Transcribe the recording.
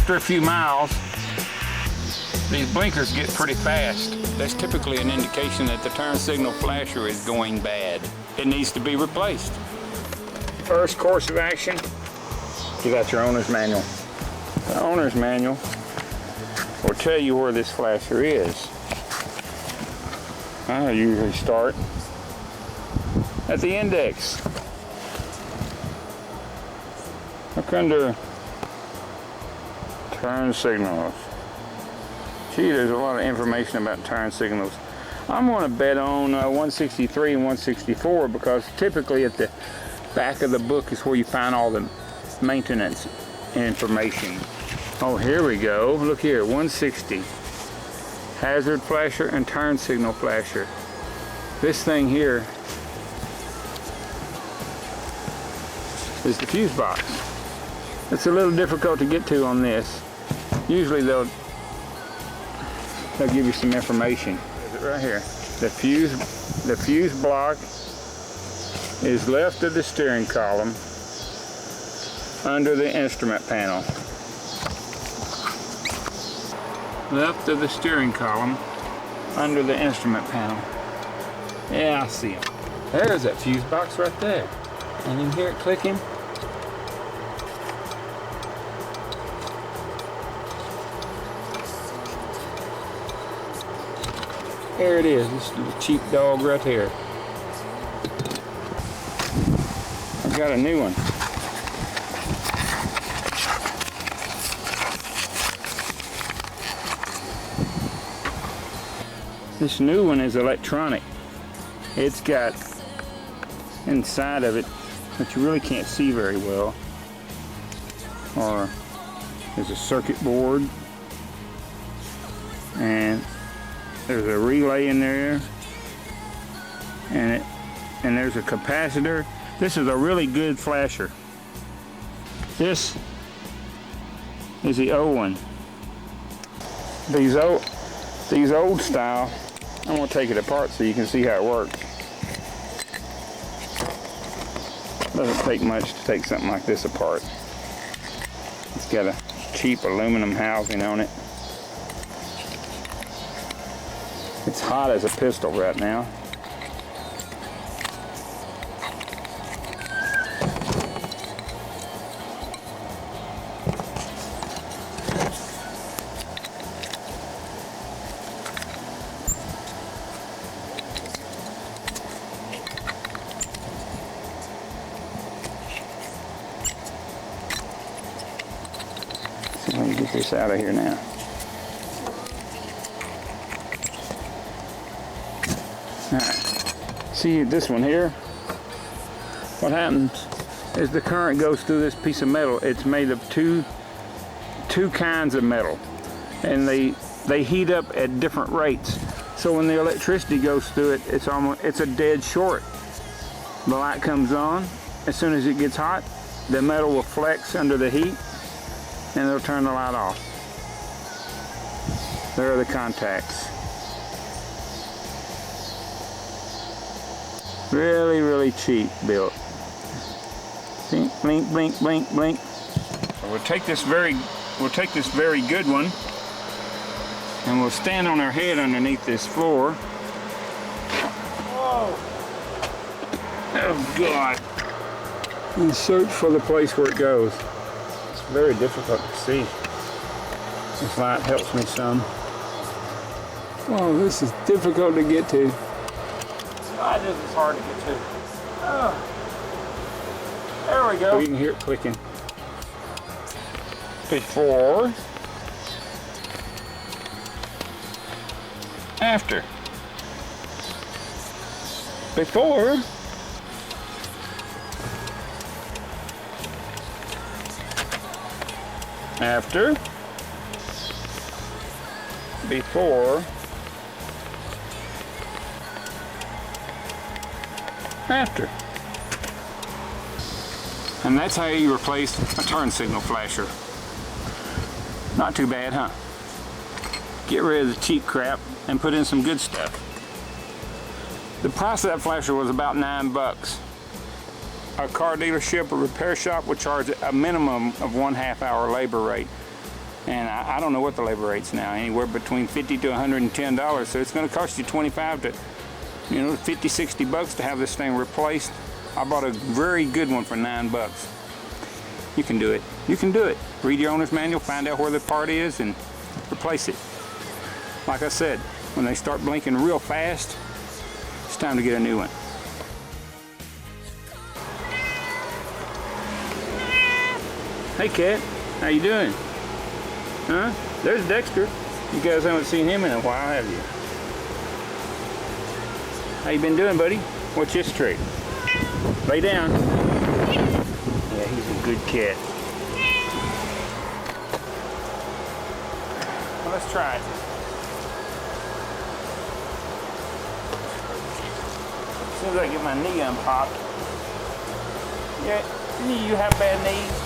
After a few miles, these blinkers get pretty fast. That's typically an indication that the turn signal flasher is going bad. It needs to be replaced. First course of action, you got your owner's manual. The owner's manual will tell you where this flasher is. I usually start at the index. Look under turn signals. Gee, there's a lot of information about turn signals. I'm going to bet on 163 and 164 because typically at the back of the book is where you find all the maintenance information. Oh, here we go. Look here, 160. Hazard flasher and turn signal flasher. This thing here is the fuse box. It's a little difficult to get to on this. Usually they'll give you some information. Right here. The fuse block is left of the steering column under the instrument panel. Left of the steering column under the instrument panel. Yeah, I see it. There's that fuse box right there. And you can hear it clicking. There it is, this little cheap dog right here. I've got a new one. This new one is electronic. It's got inside of it, but you really can't see very well. Or there's a circuit board, and there's a relay in there, and there's a capacitor. This is a really good flasher. This is the old one. These old style, I'm gonna take it apart so you can see how it works. Doesn't take much to take something like this apart. It's got a cheap aluminum housing on it. It's hot as a pistol right now. So let me get this out of here now. Alright, see this one here? What happens is the current goes through this piece of metal. It's made of two kinds of metal, and they heat up at different rates. So when the electricity goes through it, it's a dead short. The light comes on. As soon as it gets hot, the metal will flex under the heat, and it'll turn the light off. There are the contacts. Really, really cheap built. See? Blink, blink, blink, blink. So we'll take this very good one, and we'll stand on our head underneath this floor. Whoa! Oh God! And search for the place where it goes. It's very difficult to see. This light helps me some. Oh, this is difficult to get to. This is hard to get to. Oh. There we go. You can hear it clicking. Before. After. Before. After. Before. After. And that's how you replace a turn signal flasher. Not too bad, huh? Get rid of the cheap crap and put in some good stuff. The price of that flasher was about $9. A car dealership or repair shop would charge a minimum of 1/2 hour labor rate. And I don't know what the labor rate's now, anywhere between $50 to $110. So it's going to cost you 25 to, you know, 50, 60 bucks to have this thing replaced. I bought a very good one for $9. You can do it. You can do it. Read your owner's manual, find out where the part is, and replace it. Like I said, when they start blinking real fast, it's time to get a new one. Hey, cat. How you doing? Huh? There's Dexter. You guys haven't seen him in a while, have you? How you been doing, buddy? What's this trick? Lay down. Yeah, he's a good cat. Well, let's try it. As soon as I get my knee unpopped. Yeah, you have bad knees?